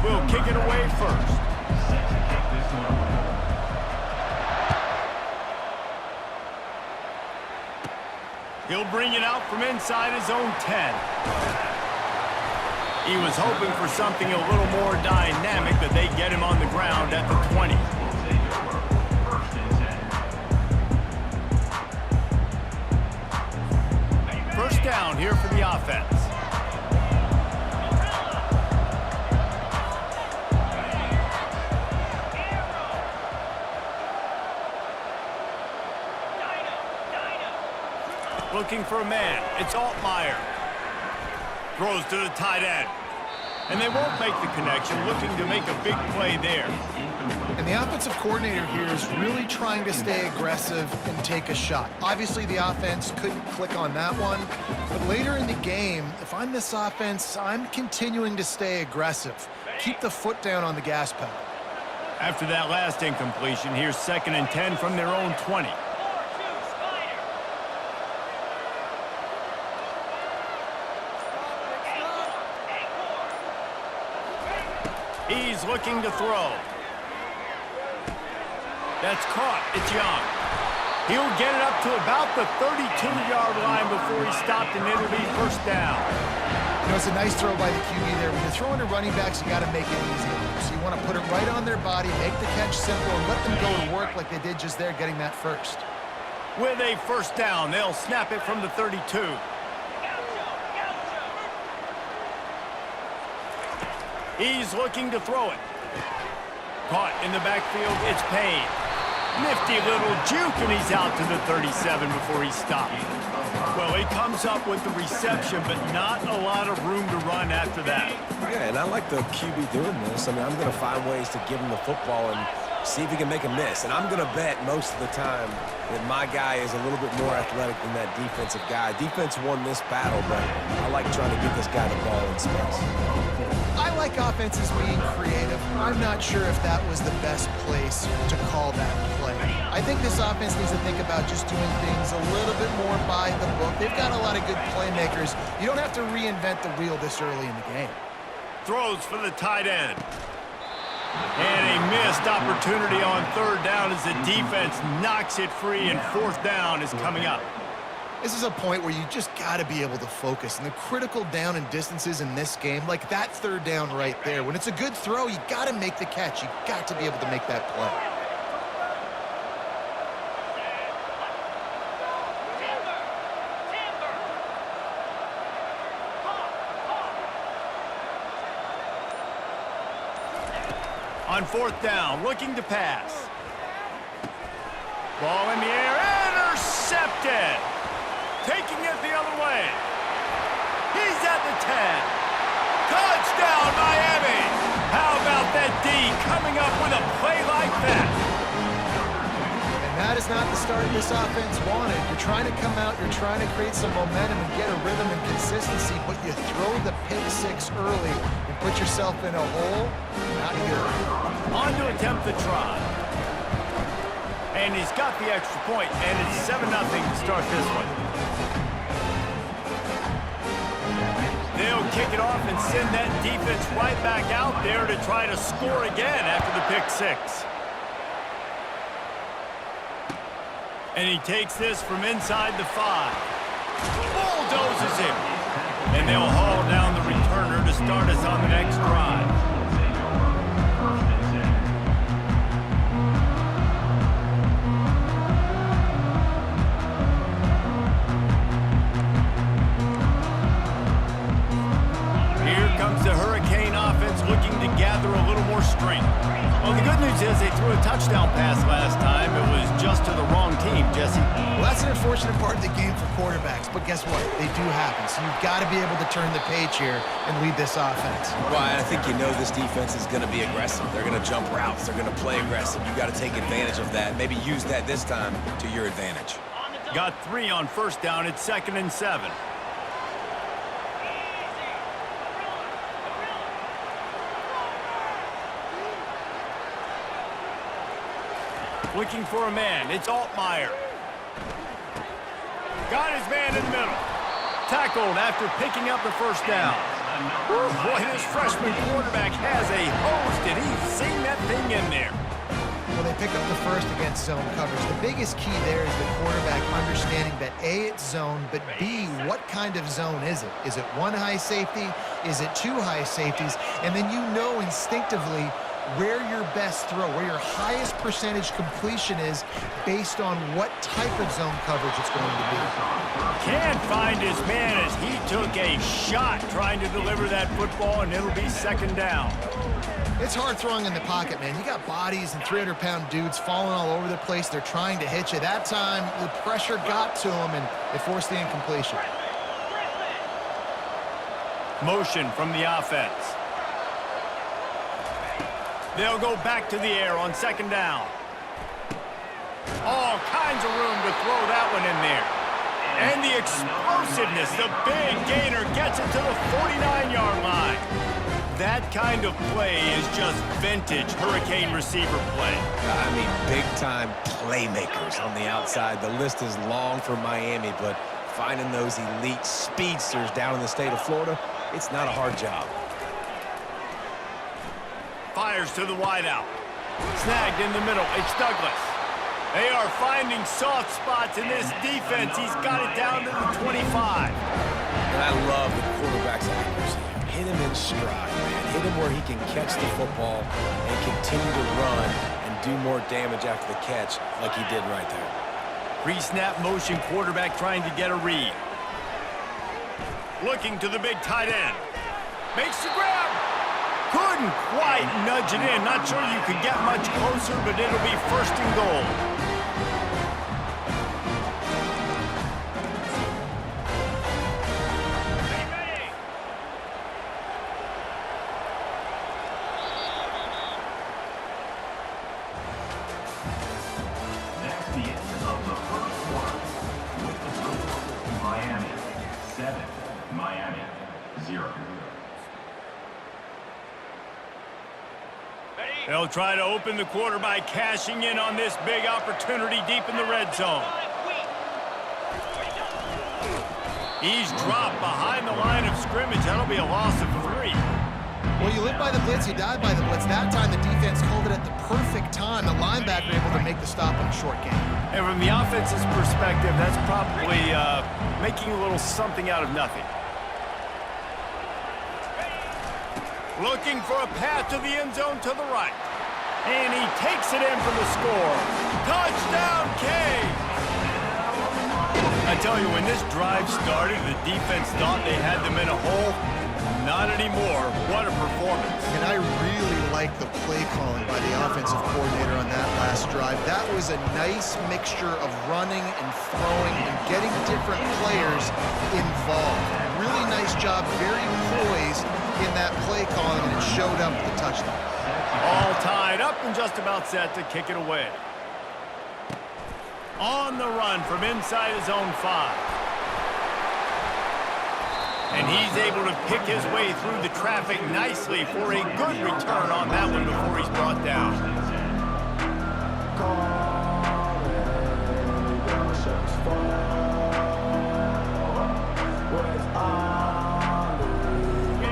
will kick it away first. He'll bring it out from inside his own 10. He was hoping for something a little more dynamic, but they get him on the ground at the 20. First down here for the offense. Looking for a man. It's Altmaier. Throws to the tight end. And they won't make the connection, looking to make a big play there. And the offensive coordinator here is really trying to stay aggressive and take a shot. Obviously, the offense couldn't click on that one. But later in the game, if I'm this offense, I'm continuing to stay aggressive. Keep the foot down on the gas pedal. After that last incompletion, here's 2nd and 10 from their own 20. He's looking to throw. That's caught. It's Young. He'll get it up to about the 32-yard line before he stopped, and it'll be first down. You know, it's a nice throw by the QB there. When you're throwing to running backs, you got to make it easy. So you want to put it right on their body, make the catch simple, and let them go to work like they did just there, getting that first. With a first down, they'll snap it from the 32. He's looking to throw it. Caught in the backfield, it's Payne. Nifty little juke, and he's out to the 37 before he stopped. Well, he comes up with the reception, but not a lot of room to run after that. Yeah, and I like the QB doing this. I mean, I'm going to find ways to give him the football and see if he can make a miss. And I'm going to bet most of the time that my guy is a little bit more athletic than that defensive guy. Defense won this battle, but I like trying to give this guy the ball in space. I like offenses being creative. I'm not sure if that was the best place to call that play. I think this offense needs to think about just doing things a little bit more by the book. They've got a lot of good playmakers. You don't have to reinvent the wheel this early in the game. Throws for the tight end. And a missed opportunity on 3rd down as the defense knocks it free, and 4th down is coming up. This is a point where you just got to be able to focus. And the critical down and distances in this game, like that 3rd down right there, when it's a good throw, you got to make the catch. You got to be able to make that play. On 4th down, looking to pass. Ball in the air, intercepted. Taking it the other way. He's at the 10. Touchdown, Miami. How about that D coming up with a play like that? And that is not the start this offense wanted. You're trying to come out, you're trying to create some momentum and get a rhythm and consistency, but you throw the pick 6 early and put yourself in a hole. Not good. On to attempt the try. And he's got the extra point, and it's 7-0 to start this one. They'll kick it off and send that defense right back out there to try to score again after the pick 6. And he takes this from inside the 5. Bulldozes him. And they'll haul down the returner to start us on the next drive. The Hurricane offense looking to gather a little more strength. Well, the good news is they threw a touchdown pass last time. It was just to the wrong team, Jesse. Well, that's an unfortunate part of the game for quarterbacks, but guess what? They do happen. So you've got to be able to turn the page here and lead this offense. Well, I think you know this defense is going to be aggressive. They're going to jump routes. They're going to play aggressive. You've got to take advantage of that. Maybe use that this time to your advantage. Got 3 on 1st down. It's 2nd and 7. Looking for a man. It's Altmaier. Got his man in the middle. Tackled after picking up the first down. Boy, this freshman quarterback has a hose. Did he sing that thing in there? Well, they pick up the first against zone coverage. The biggest key there is the quarterback understanding that A, it's zone, but B, what kind of zone is it? Is it one high safety? Is it two high safeties? And then you know instinctively where your best throw, where your highest percentage completion is based on what type of zone coverage it's going to be. Can't find his man as he took a shot trying to deliver that football, and it'll be second down. It's hard throwing in the pocket, man. You got bodies and 300-pound dudes falling all over the place. They're trying to hit you. That time, the pressure got to him, and it forced the incompletion. Motion from the offense. They'll go back to the air on second down. All kinds of room to throw that one in there. And the explosiveness, the big gainer gets it to the 49-yard line. That kind of play is just vintage Hurricane receiver play. I mean, big-time playmakers on the outside. The list is long for Miami, but finding those elite speedsters down in the state of Florida, it's not a hard job. Fires to the wideout. Snagged in the middle. It's Douglas. They are finding soft spots in this defense. He's got it down to the 25. And I love the quarterback's accuracy. Hit him in stride, man. Hit him where he can catch the football and continue to run and do more damage after the catch like he did right there. Pre-snap motion quarterback trying to get a read. Looking to the big tight end. Makes the grab. Couldn't quite nudge it in. Not sure you could get much closer, but it'll be first and goal. They'll try to open the quarter by cashing in on this big opportunity deep in the red zone. He's dropped behind the line of scrimmage. That'll be a loss of 3. Well, you live by the blitz, you die by the blitz. That time the defense called it at the perfect time. The linebacker able to make the stop in a short game. And from the offense's perspective, that's probably making a little something out of nothing. Looking for a path to the end zone to the right. And he takes it in for the score. Touchdown, Cage! I tell you, when this drive started, the defense thought they had them in a hole. Not anymore. What a performance. And I really like the play calling by the offensive coordinator on that last drive. That was a nice mixture of running and throwing and getting different players involved. Really nice job, very poised in that play calling, and it showed up with the touchdown. All tied up and just about set to kick it away. On the run from inside his own 5. And he's able to pick his way through the traffic nicely for a good return on that one before he's brought down.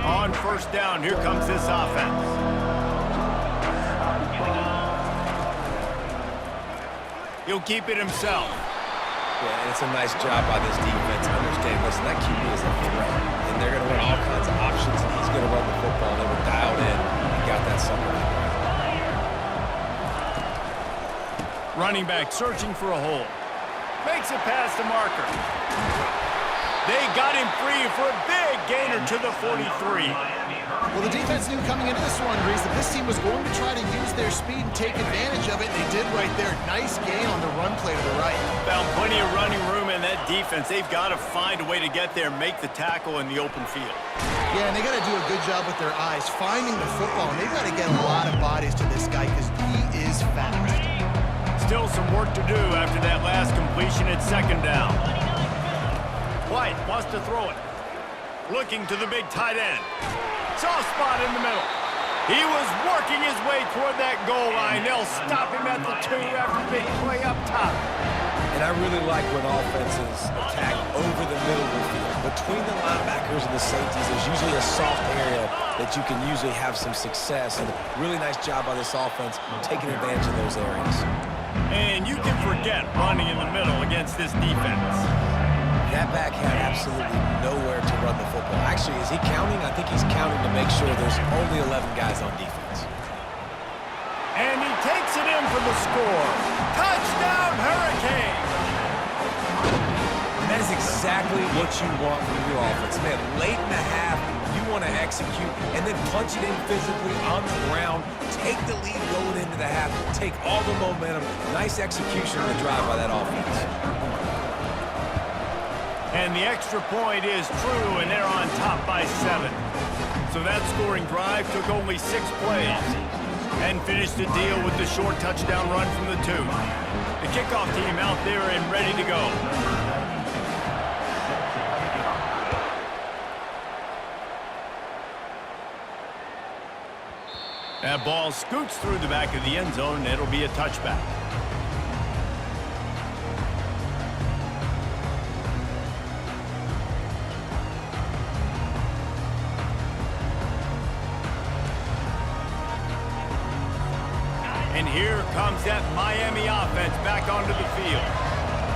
On first down, here comes this offense. He'll keep it himself. Yeah, and it's a nice job by this defense understanding, listen, that QB is a threat, and they're going to run all kinds of options, and he's going to run the football. They were dialed in and got that sucker right. Running back searching for a hole. Makes it past the marker. They got him free for a big gainer to the 43. Well, the defense knew coming into this one, Reese, that this team was going to try to use their speed and take advantage of it, and they did right there. Nice gain on the run play to the right. Found plenty of running room in that defense. They've got to find a way to get there, make the tackle in the open field. Yeah, and they got to do a good job with their eyes, finding the football, and they've got to get a lot of bodies to this guy because he is fast. Still some work to do after that last completion at second down. White wants to throw it. Looking to the big tight end. Soft spot in the middle. He was working his way toward that goal line. They'll stop him at the 2 after the big play up top. And I really like when offenses attack over the middle of the field. between the linebackers and the safeties, there's usually a soft area that you can usually have some success. And really nice job by this offense taking advantage of those areas. And you can forget running in the middle against this defense. That back had absolutely nowhere to run the football. Actually, is he counting? I think he's counting to make sure there's only 11 guys on defense. And he takes it in for the score. Touchdown, Hurricane! And that is exactly what you want from your offense. Man, late in the half, you want to execute and then punch it in physically on the ground. Take the lead going into the half. Take all the momentum. Nice execution on the drive by that offense. And the extra point is true, and they're on top by 7. So that scoring drive took only 6 plays and finished the deal with the short touchdown run from the 2. The kickoff team out there and ready to go. That ball scoots through the back of the end zone, and it'll be a touchback. And here comes that Miami offense back onto the field.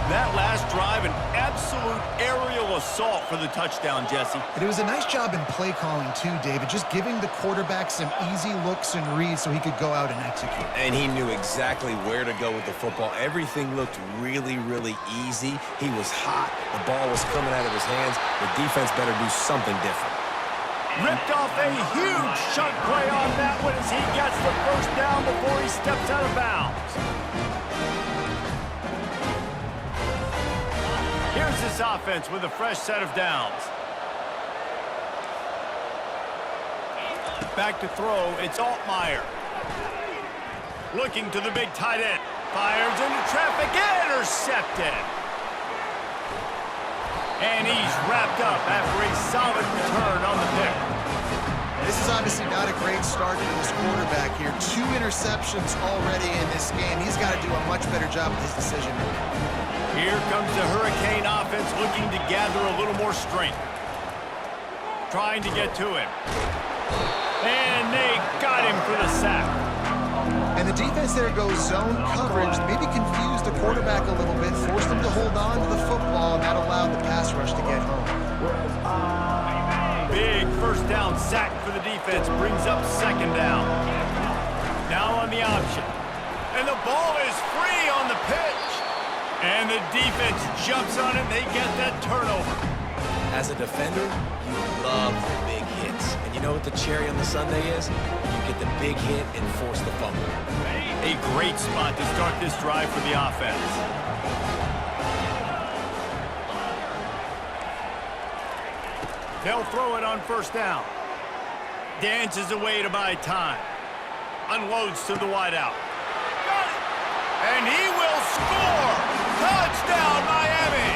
That last drive, an absolute aerial assault for the touchdown, Jesse. And it was a nice job in play calling too, David, just giving the quarterback some easy looks and reads so he could go out and execute. And he knew exactly where to go with the football. Everything looked really, really easy. He was hot. The ball was coming out of his hands. The defense better do something different. Ripped off a huge chunk play on that one as he gets the first down before he steps out of bounds. Here's this offense with a fresh set of downs. Back to throw, it's Altmaier. Looking to the big tight end. Fires into traffic, intercepted. And he's wrapped up after a solid return on the pick. This is obviously not a great start to this quarterback here. 2 interceptions already in this game. He's got to do a much better job with his decision making. Here comes the Hurricane offense looking to gather a little more strength. Trying to get to him. And they got him for the sack. And the defense there goes zone coverage, maybe confused the quarterback a little bit, forced him to hold on to the football, and that allowed the pass rush to get home. Big first down sack for the defense brings up second down. Now on the option. And the ball is free on the pitch. And the defense jumps on it, and they get that turnover. As a defender, you love the big hits. And you know what the cherry on the sundae is? You get the big hit and force the fumble. A great spot to start this drive for the offense. They'll throw it on first down. Dances away to buy time. Unloads to the wideout. Got it! And he will score! Touchdown, Miami!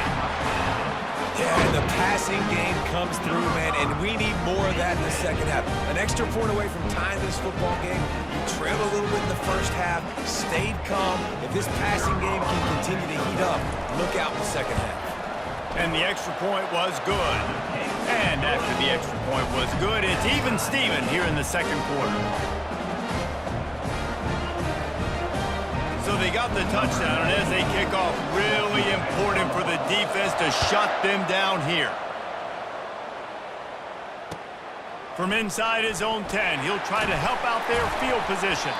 Yeah, and the passing game comes through, man, and we need more of that in the second half. An extra point away from tying this football game. You trailed a little bit in the first half, stayed calm. If this passing game can continue to heat up, look out in the second half. And the extra point was good. And after the extra point was good, it's even Steven here in the second quarter. So they got the touchdown, and as they kick off, really important for the defense to shut them down here. From inside his own 10, he'll try to help out their field position.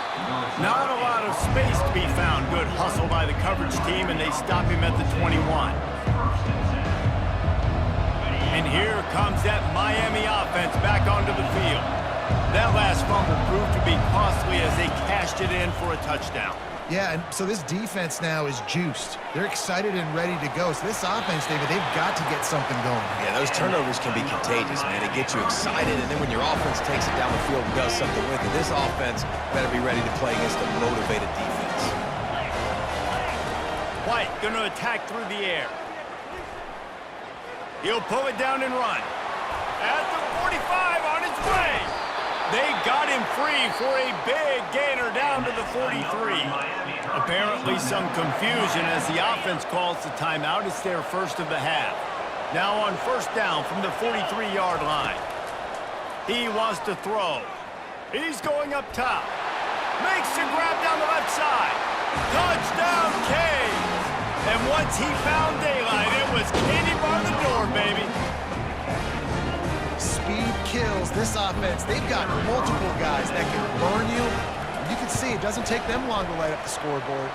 Not a lot of space to be found. Good hustle by the coverage team, and they stop him at the 21. And here comes that Miami offense back onto the field. That last fumble proved to be costly as they cashed it in for a touchdown. Yeah, and so this defense now is juiced. They're excited and ready to go. So this offense, David, they've got to get something going. Yeah, those turnovers can be contagious, man. It gets you excited, and then when your offense takes it down the field and does something with it, this offense better be ready to play against a motivated defense. White going to attack through the air. He'll pull it down and run. At the 45 on its way. They got him free for a big gainer down to the 43. Apparently some confusion as the offense calls the timeout. It's their first of the half. Now on first down from the 43-yard line. He wants to throw. He's going up top. Makes the grab down the left side. Touchdown, Canes! And once he found daylight, it was Katie bar the door, baby. Speed kills this offense. They've got multiple guys that can burn you. You can see it doesn't take them long to light up the scoreboard.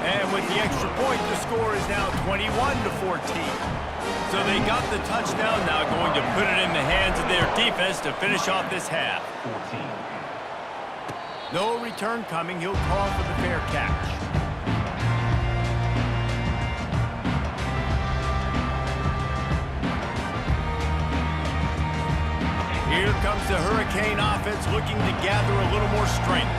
And with the extra point, the score is now 21-14. So they got the touchdown, now going to put it in the hands of their defense to finish off this half. No return coming. He'll call for the fair catch. Here comes the Hurricane offense looking to gather a little more strength.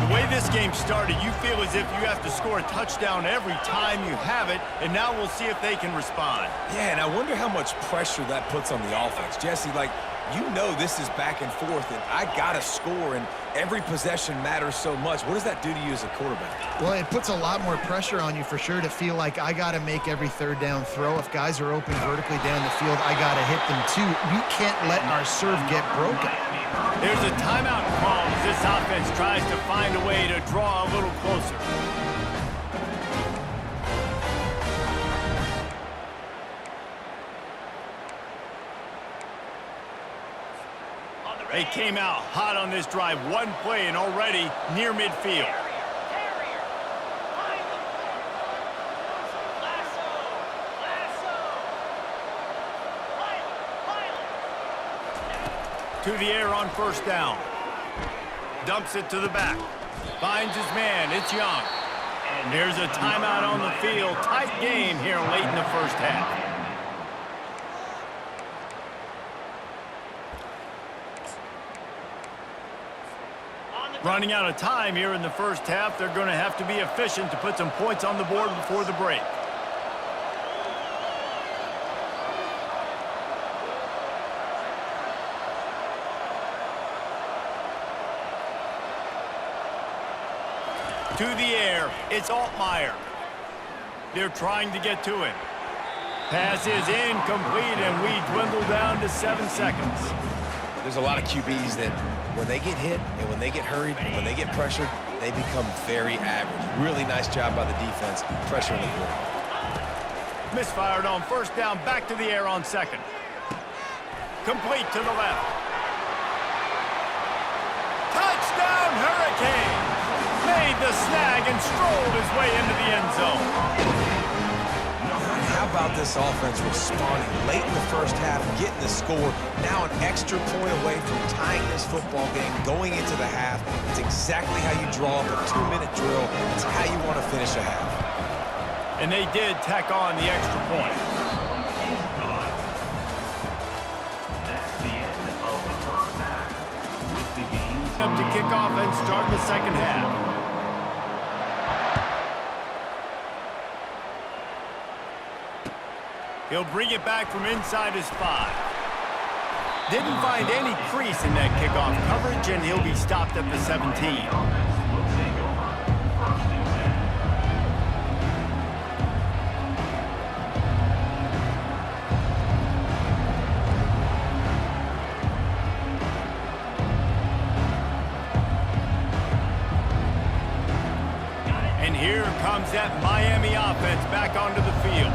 The way this game started, you feel as if you have to score a touchdown every time you have it, and now we'll see if they can respond. Yeah, and I wonder how much pressure that puts on the offense. Jesse, like, you know this is back and forth, and I got to score, and every possession matters so much. What does that do to you as a quarterback? Well, it puts a lot more pressure on you for sure to feel like I got to make every third down throw. If guys are open vertically down the field, I got to hit them too. We can't let our serve get broken. There's a timeout call as this offense tries to find a way to draw a little closer. They came out hot on this drive. One play and already near midfield. To the air on first down. Dumps it to the back. Finds his man. It's Young. And there's a timeout on the field. Tight game here late in the first half. Running out of time here in the first half. They're going to have to be efficient to put some points on the board before the break. To the air, it's Altmaier. They're trying to get to him. Pass is incomplete, and we dwindle down to 7 seconds. There's a lot of QBs that when they get hit and when they get hurried and when they get pressured, they become very average. Really nice job by the defense, pressuring the quarterback. Misfired on first down, back to the air on second. Complete to the left. Touchdown, Hurricane! Made the snag and strolled his way into the end zone. How about this offense responding late in the first half, getting the score, now an extra point away from tying this football game, going into the half. It's exactly how you draw up a 2-minute drill. It's how you want to finish a half. And they did tack on the extra point. Up to kick off and start the second half. He'll bring it back from inside his 5. Didn't find any crease in that kickoff coverage, and he'll be stopped at the 17. And here comes that Miami offense back onto the field.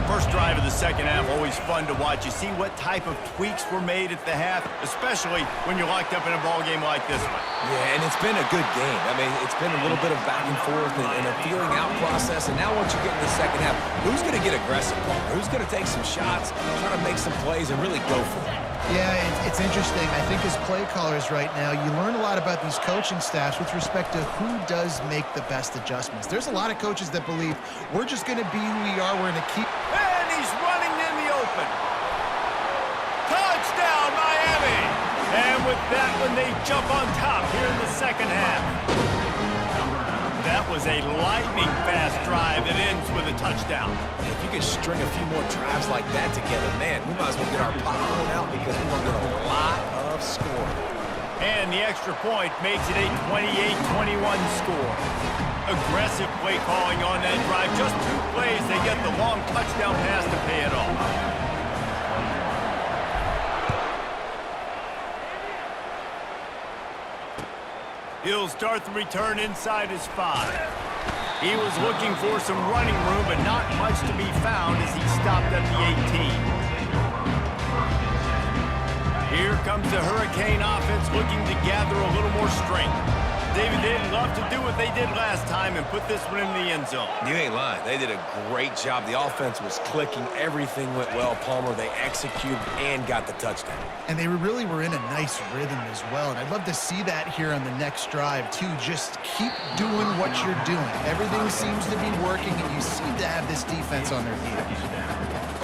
First drive of the second half, always fun to watch. You see what type of tweaks were made at the half, especially when you're locked up in a ball game like this one. Yeah, and it's been a good game. I mean, it's been a little bit of back and forth and a feeling out process. And now once you get in the second half, who's going to get aggressive, Parker? Who's going to take some shots, try to make some plays, and really go for it? Yeah, it's interesting. I think as play callers right now, you learn a lot about these coaching staffs with respect to who does make the best adjustments. There's a lot of coaches that believe we're just going to be who we are. We're going to keep... And he's running in the open. Touchdown, Miami! And with that one, they jump on top here in the second half. That was a lightning-fast drive that ends with a touchdown. If you could string a few more drives like that together, man, we might as well get our popcorn out because we're going to get a lot of scoring. And the extra point makes it a 28-21 score. Aggressive play calling on that drive. Just 2 plays, they get the long touchdown pass to pay it off. He'll start the return inside his 5. He was looking for some running room, but not much to be found as he stopped at the 18. Here comes the Hurricane offense looking to gather a little more strength. David, they'd love to do what they did last time and put this one in the end zone. You ain't lying. They did a great job. The offense was clicking. Everything went well, Palmer. They executed and got the touchdown. And they really were in a nice rhythm as well. And I'd love to see that here on the next drive, too. Just keep doing what you're doing. Everything seems to be working, and you seem to have this defense on their heels.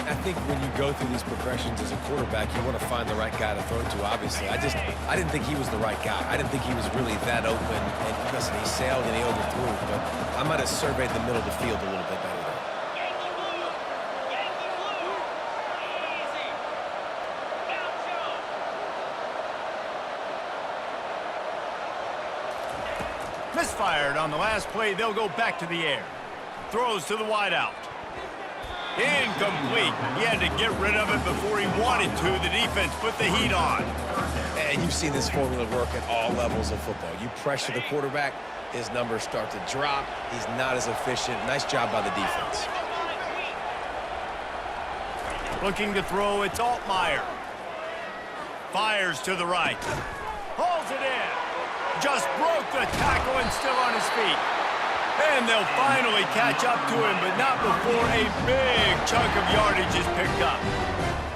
I think when you go through these progressions as a quarterback, you want to find the right guy to throw to, obviously. I didn't think he was the right guy. I didn't think he was really that open. And listen, he sailed and he overthrew, but I might have surveyed the middle of the field a little bit better there. Misfired on the last play. They'll go back to the air. Throws to the wideout. Incomplete. He had to get rid of it before he wanted to. The defense put the heat on. And you've seen this formula work at all levels of football. You pressure the quarterback, his numbers start to drop. He's not as efficient. Nice job by the defense. Looking to throw, it's Altmaier. Fires to the right. Hauls it in. Just broke the tackle and still on his feet. And they'll finally catch up to him, but not before a big chunk of yardage is picked up.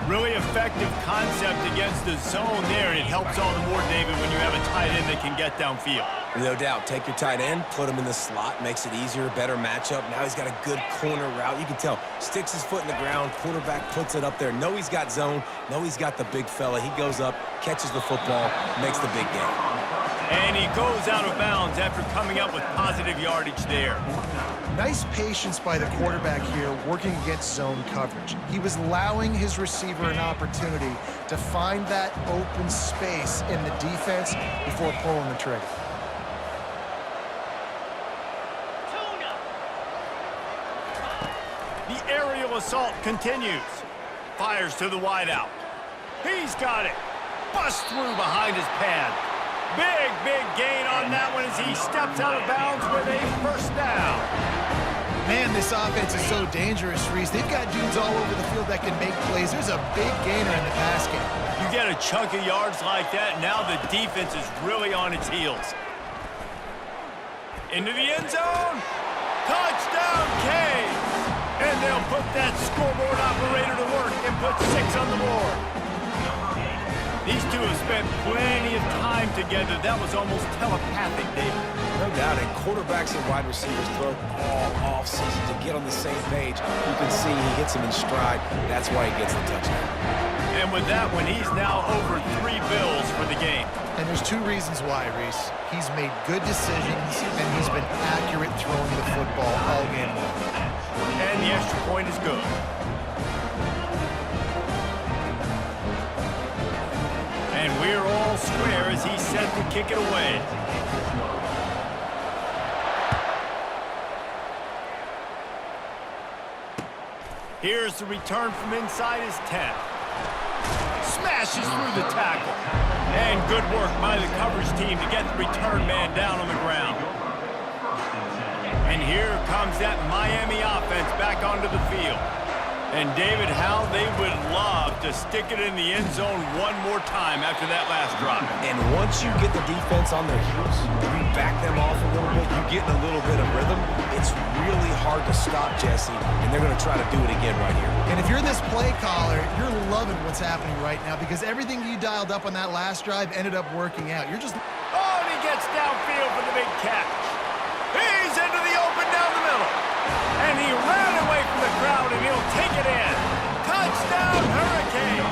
Really effective concept against the zone there, and it helps all the more, David, when you have a tight end that can get downfield. No doubt. Take your tight end, put him in the slot, makes it easier, better matchup. Now he's got a good corner route. You can tell, sticks his foot in the ground, quarterback puts it up there. Know he's got zone, know he's got the big fella. He goes up, catches the football, makes the big game. And he goes out of bounds after coming up with positive yardage there. Nice patience by the quarterback here working against zone coverage. He was allowing his receiver an opportunity to find that open space in the defense before pulling the trigger. The aerial assault continues. Fires to the wideout. He's got it. Bust through behind his pad. Big gain on that one as he steps out of bounds with a first down. Man, this offense is so dangerous, Reese. They've got dudes all over the field that can make plays. There's a big gainer in the pass game. You get a chunk of yards like that, now the defense is really on its heels. Into the end zone. Touchdown, Canes. And they'll put that scoreboard operator to work and put 6 on the board. These two have spent plenty of time together. That was almost telepathic, David. No doubt, and quarterbacks and wide receivers throw all offseason to get on the same page. You can see he hits him in stride. That's why he gets the touchdown. And with that one, he's now over 3 bills for the game. And there's 2 reasons why, Reese. He's made good decisions, and he's been accurate throwing the football all game long. And the extra point is good. And we're all square as he's set to kick it away. Here's the return from inside his 10. Smashes through the tackle. And good work by the coverage team to get the return man down on the ground. And here comes that Miami offense back onto the field. And David, how they would love to stick it in the end zone one more time after that last drop. And once you get the defense on their heels, you back them off a little bit, you get in a little bit of rhythm, it's really hard to stop, Jesse, and they're going to try to do it again right here. And if you're this play caller, you're loving what's happening right now because everything you dialed up on that last drive ended up working out. You're just... Oh, and he gets downfield for the big catch. He's into the open down the middle. And he ran away from the crowd, and he'll take it in. Touchdown, Hurricane!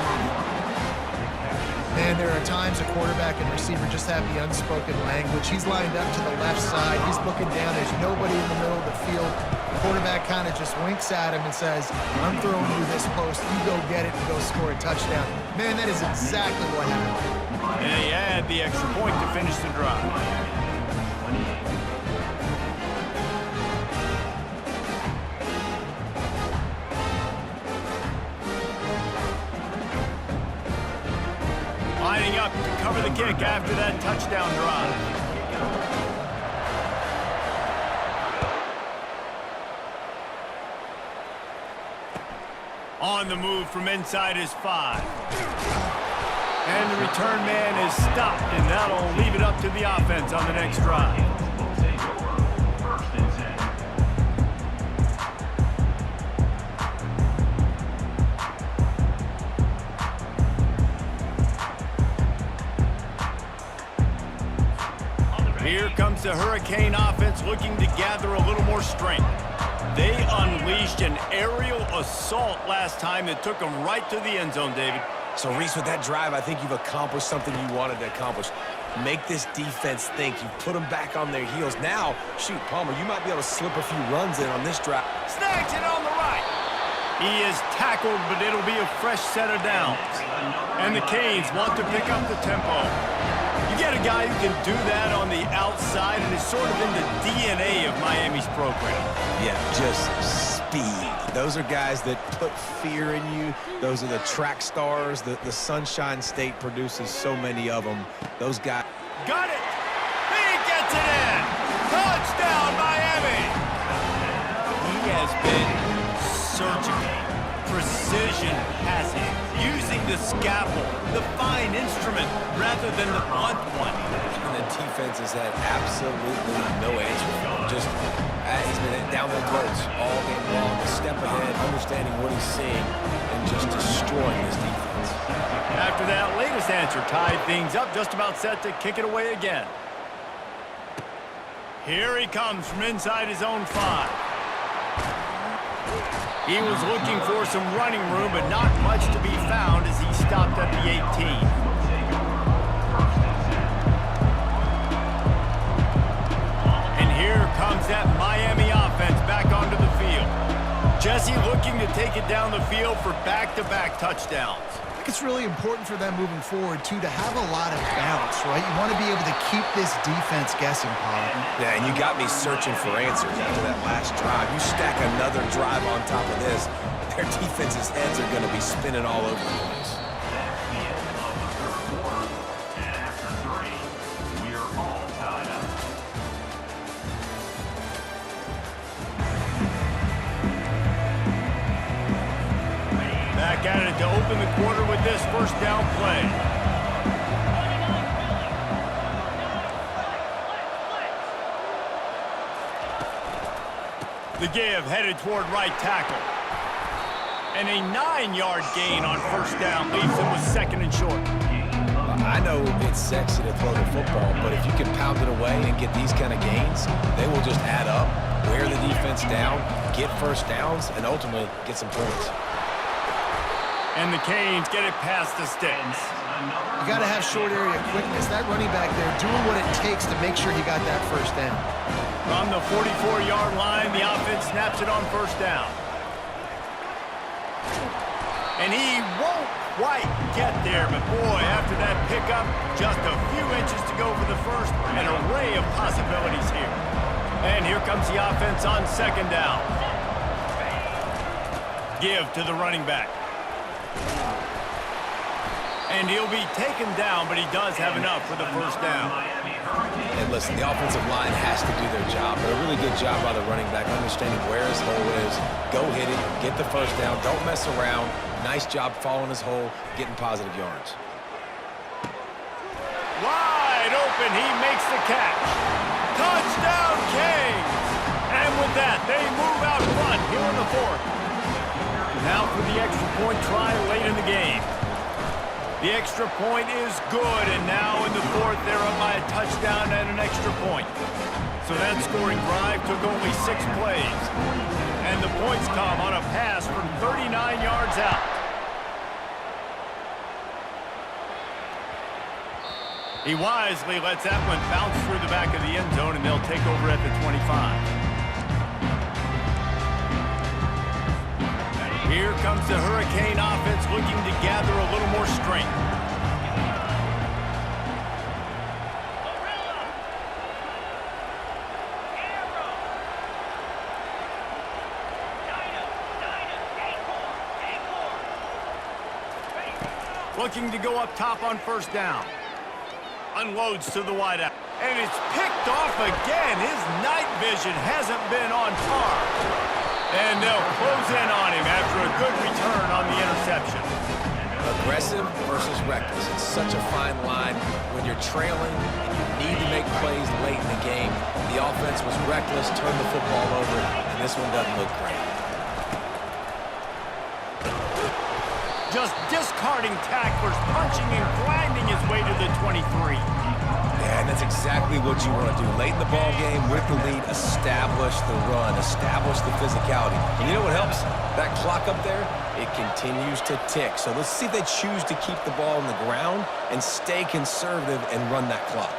Man, there are times a quarterback and receiver just have the unspoken language. He's lined up to the left side. He's looking down. There's nobody in the middle of the field. The quarterback kind of just winks at him and says, I'm throwing you this post. You go get it and go score a touchdown. Man, that is exactly what happened. And he had the extra point to finish the drive. Lining up to cover the kick after that touchdown drive. On the move from inside his 5. And the return man is stopped, and that'll leave it up to the offense on the next drive. Here comes the Hurricane offense looking to gather a little more strength. They unleashed an aerial assault last time that took them right to the end zone, David. So, Reese, with that drive, I think you've accomplished something you wanted to accomplish. Make this defense think. You put them back on their heels. Now, shoot, Palmer, you might be able to slip a few runs in on this drive. Snags it on the right. He is tackled, but it'll be a fresh set of downs. And the Canes want to pick up the tempo. You get a guy who can do that on the outside, and it's sort of in the DNA of Miami's program. Yeah, just speed. Those are guys that put fear in you. Those are the track stars. The Sunshine State produces so many of them. Those guys. Got it. He gets it in. Touchdown, Miami. He has been surgical. Precision passing. Using the scalpel, the fine instrument, rather than the blunt one. And the defense has had absolutely no answer for him. Just, he's been down their throats all game long. A step ahead, understanding what he's seeing, and just destroying this defense. After that latest answer tied things up, just about set to kick it away again. Here he comes from inside his own 5. He was looking for some running room, but not much to be found as he stopped at the 18. And here comes that Miami offense back onto the field. Jesse looking to take it down the field for back-to-back touchdowns. I think it's really important for them moving forward, too, to have a lot of bounce, right? You want to be able to keep this defense guessing, Paul. Yeah, and you got me searching for answers after that last drive. You stack another drive on top of this, their defense's heads are going to be spinning all over the place. Back at it to open the quarter with this first down play. The give headed toward right tackle. And a 9-yard gain on first down leaves him with 2nd and short. I know it's sexy to throw the football, but if you can pound it away and get these kind of gains, they will just add up, wear the defense down, get first downs, and ultimately get some points. And the Canes get it past the sticks. You got to have short area quickness. That running back there doing what it takes to make sure he got that first down. From the 44-yard line, the offense snaps it on first down. And he won't quite get there, but boy, after that pickup, just a few inches to go for the first. An array of possibilities here. And here comes the offense on 2nd down. Give to the running back. And he'll be taken down, but he does have enough for the first down. And listen, the offensive line has to do their job, but a really good job by the running back, understanding where his hole is. Go hit it, get the first down, don't mess around. Nice job following his hole, getting positive yards. Wide open, he makes the catch. Touchdown, Canes! And with that, they move out front here in the 4th. Now for the extra point try late in the game. The extra point is good, and now in the 4th, they're up by a touchdown and an extra point. So that scoring drive took only 6 plays. And the points come on a pass from 39 yards out. He wisely lets that one bounce through the back of the end zone, and they'll take over at the 25. Here comes the Hurricane offense looking to gather a little more strength. Looking to go up top on first down. Unloads to the wideout. And it's picked off again. His night vision hasn't been on par. And they'll close in on him after a good return on the interception. Aggressive versus reckless. It's such a fine line when you're trailing and you need to make plays late in the game. The offense was reckless, turned the football over, and this one doesn't look great. Just discarding tacklers, punching and grinding his way to the 23. Yeah, and that's exactly what you want to do. Late in the ball game, with the lead, establish the run, establish the physicality. And you know what helps? That clock up there, it continues to tick. So let's see if they choose to keep the ball on the ground and stay conservative and run that clock.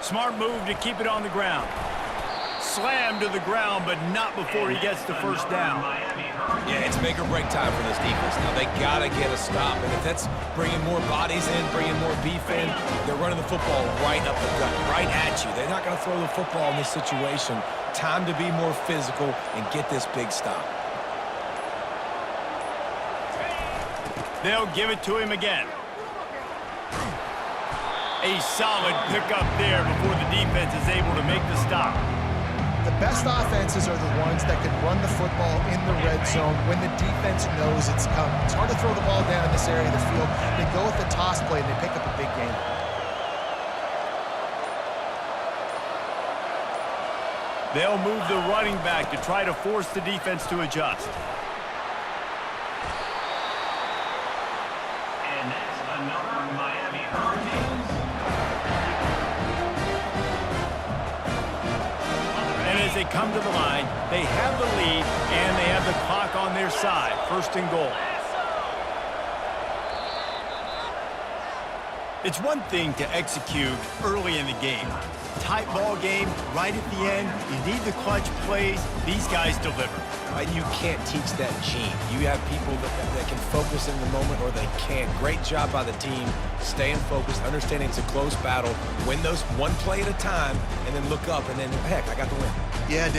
Smart move to keep it on the ground. Slammed to the ground, but not before he gets the first down. Yeah, it's make or break time for this defense. Now, they got to get a stop. And if that's bringing more bodies in, bringing more beef in, they're running the football right up the gut, right at you. They're not going to throw the football in this situation. Time to be more physical and get this big stop. They'll give it to him again. A solid pickup there before the defense is able to make the stop. The best offenses are the ones that can run the football in the red zone when the defense knows it's coming. It's hard to throw the ball down in this area of the field. They go with the toss play and they pick up a big gain. They'll move the running back to try to force the defense to adjust. And that's another Miami Hurricanes. And as they come to the line, they have the lead and they have the clock on their side. First and goal. It's one thing to execute early in the game. Tight ball game, right at the end. You need the clutch plays. These guys deliver. And you can't teach that gene. You have people that can focus in the moment or they can't. Great job by the team, staying focused, understanding it's a close battle, win those one play at a time, and then look up and then, heck, I got the win. Yeah, Dave.